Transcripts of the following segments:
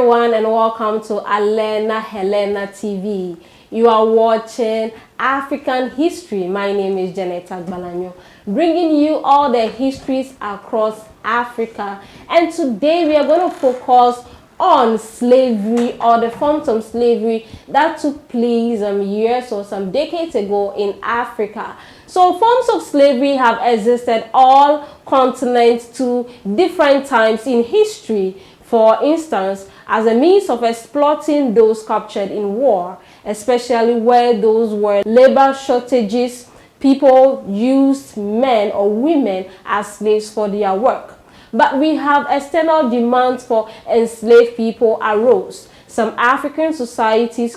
everyone, and welcome to Alena Helena TV. You are watching African History. My name is Janet Agbalanyo, bringing you all the histories across Africa. And today we are going to focus on slavery, or the forms of slavery that took place some years or some decades ago in Africa. So forms of slavery have existed all continents to different times in history. For instance, as a means of exploiting those captured in war, especially where those were labor shortages, people used men or women as slaves for their work. But we have external demands for enslaved people arose. Some African societies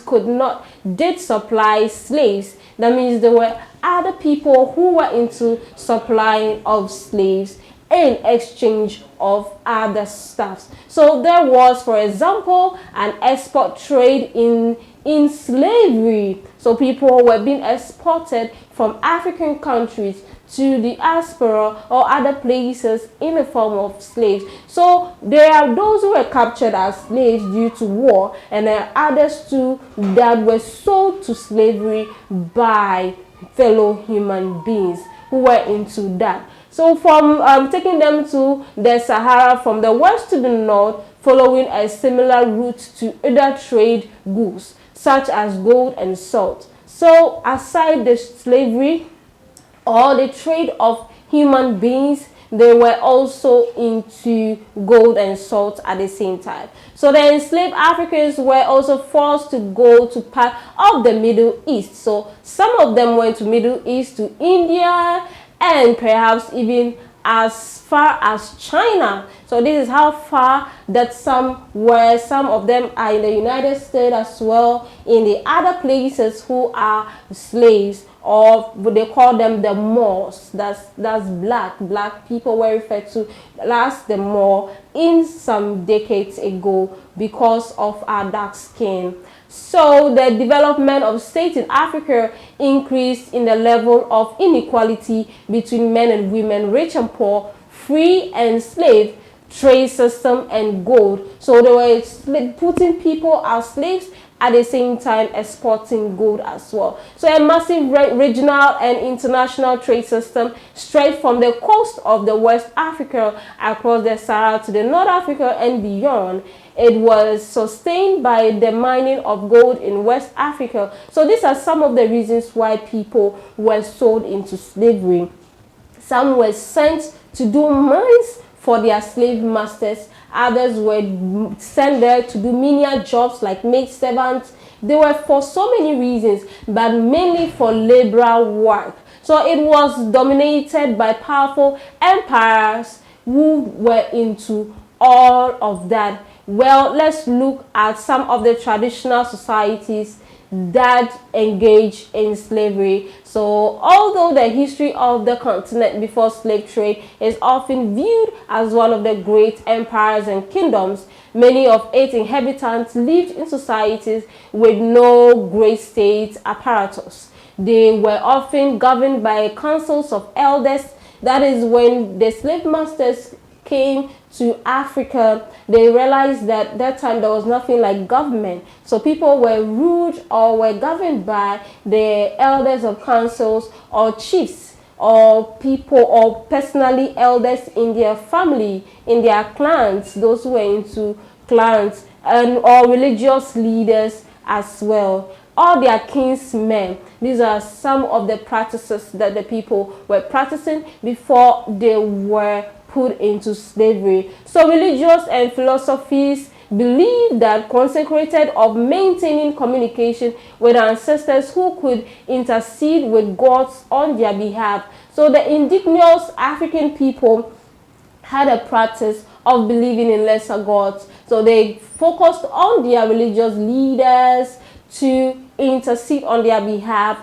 did supply slaves. That means there were other people who were into supplying of slaves in exchange of other stuffs. So there was, for example, an export trade in slavery. So people were being exported from African countries to the diaspora or other places in the form of slaves. So there are those who were captured as slaves due to war, and there are others too that were sold to slavery by fellow human beings who were into that. So from taking them to the Sahara from the west to the north, following a similar route to other trade goods such as gold and salt. So aside the slavery or the trade of human beings, they were also into gold and salt at the same time. So the enslaved Africans were also forced to go to part of the Middle East. So some of them went to Middle East, to India, and perhaps even as far as China. So this is how far that some of them are in the United States as well, in the other places who are slaves, or they call them the Moors. That's black people were referred to as the Moor in some decades ago because of our dark skin. So the development of states in Africa increased in the level of inequality between men and women, rich and poor, free and slave, trade system and gold. So they were putting people as slaves at the same time exporting gold as well. So a massive regional and international trade system stretched from the coast of the West Africa across the Sahara to the North Africa and beyond. It was sustained by the mining of gold in West Africa. So these are some of the reasons why people were sold into slavery. Some were sent to do mines for their slave masters. Others were sent there to do menial jobs like maid servants. They were for so many reasons, but mainly for labor work. So it was dominated by powerful empires who were into all of that. Well, let's look at some of the traditional societies that engage in slavery. So although the history of the continent before slave trade is often viewed as one of the great empires and kingdoms, many of its inhabitants lived in societies with no great state apparatus. They were often governed by councils of elders. That is, when the slave masters came to Africa, they realized that that time there was nothing like government. So people were ruled or were governed by the elders of councils or chiefs or people or personally elders in their family, in their clans, those who were into clans, and or religious leaders as well, or their kinsmen. These are some of the practices that the people were practicing before they were put into slavery. So religious and philosophies believed that consecrated of maintaining communication with ancestors who could intercede with gods on their behalf. So the indigenous African people had a practice of believing in lesser gods. So they focused on their religious leaders to intercede on their behalf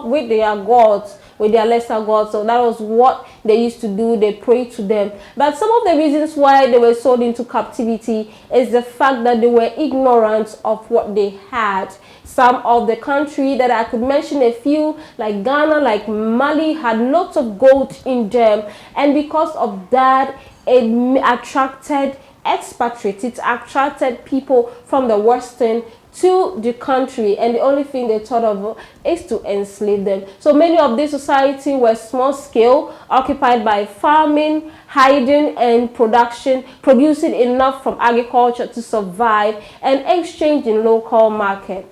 with their gods, with their lesser gods. So that was what they used to do. They prayed to them. But some of the reasons why they were sold into captivity is the fact that they were ignorant of what they had. Some of the country that I could mention a few, like Ghana, like Mali, had lots of gold in them, and because of that, it attracted expatriates. It attracted people from the Western to the country, and the only thing they thought of is to enslave them. So many of these societies were small scale, occupied by farming, hiding, and production, producing enough from agriculture to survive and exchange in local market.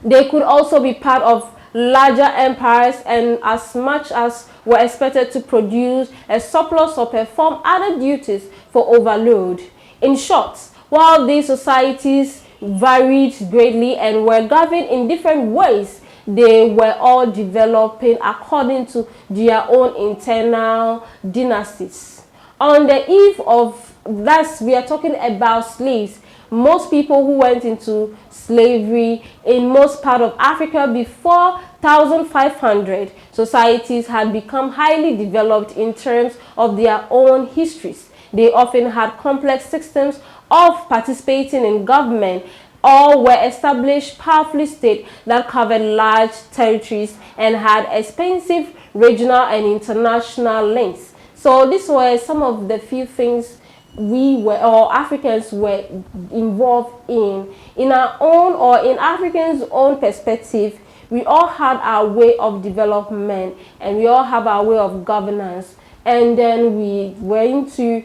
They could also be part of larger empires, and as much as were expected to produce a surplus or perform other duties for overload. In short, while these societies varied greatly and were governed in different ways, they were all developing according to their own internal dynasties. On the eve of that, we are talking about slaves. Most people who went into slavery in most part of Africa before 1500, societies had become highly developed in terms of their own histories. They often had complex systems of participating in government, or were established powerful states that covered large territories and had expensive regional and international links. So these were some of the few things we were, or Africans were involved in our own, or in Africans' own perspective. We all had our way of development, and we all have our way of governance. And then we were into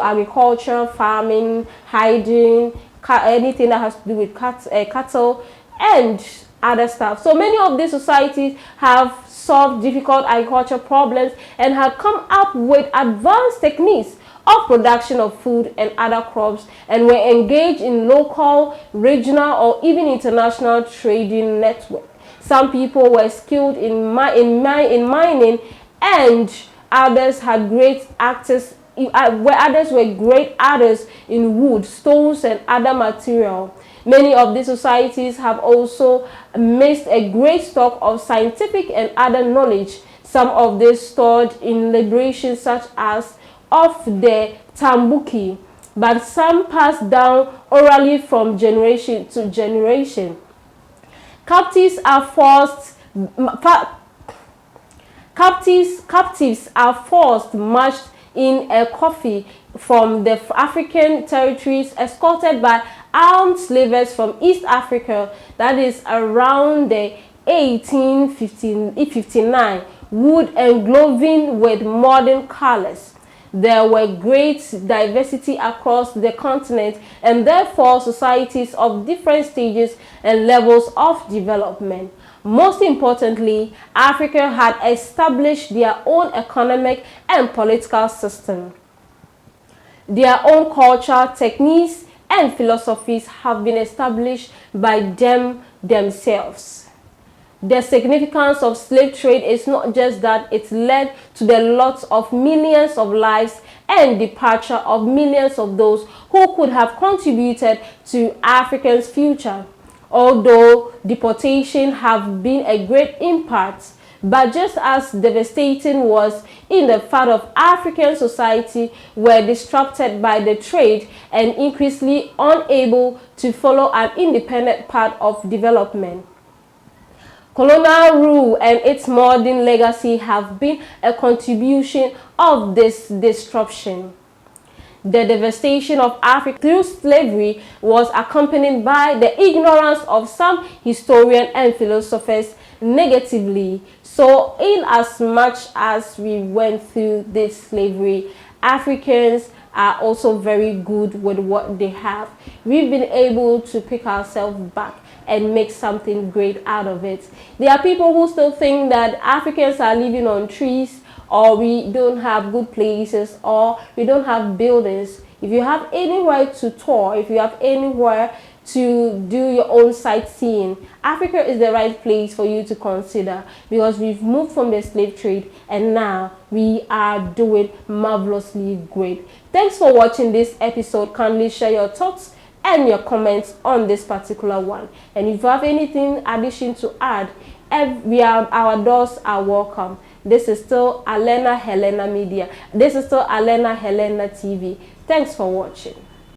agriculture, farming, hiding, anything that has to do with cattle and other stuff. So many of these societies have solved difficult agricultural problems and have come up with advanced techniques of production of food and other crops, and were engaged in local, regional, or even international trading network. Some people were skilled in mining, and others had great access, where others were great artists in wood, stones, and other material. Many of these societies have also amassed a great stock of scientific and other knowledge. Some of this stored in liberations such as of the Tambuki, but some passed down orally from generation to generation. Captives are forced marched in a coffee from the African territories, escorted by armed slavers from East Africa. That is around the 1859, wood and glowing with modern colors. There were great diversity across the continent, and therefore societies of different stages and levels of development. Most importantly, Africa had established their own economic and political system. Their own culture, techniques, and philosophies have been established by them themselves. The significance of slave trade is not just that it led to the loss of millions of lives and departure of millions of those who could have contributed to Africa's future. Although deportation have been a great impact, but just as devastating was in the fact of African society were disrupted by the trade and increasingly unable to follow an independent path of development. Colonial rule and its modern legacy have been a contribution of this disruption. The devastation of Africa through slavery was accompanied by the ignorance of some historians and philosophers negatively. So in as much as we went through this slavery, Africans are also very good with what they have. We've been able to pick ourselves back and make something great out of it. There are people who still think that Africans are living on trees, or we don't have good places, or we don't have buildings. If you have anywhere to tour, if you have anywhere to do your own sightseeing, Africa is the right place for you to consider, because we've moved from the slave trade and now we are doing marvelously great. Thanks for watching this episode. Kindly share your thoughts and your comments on this particular one. And if you have anything addition to add, our doors are welcome. This is still Alena Helena Media. This is still Alena Helena TV. Thanks for watching.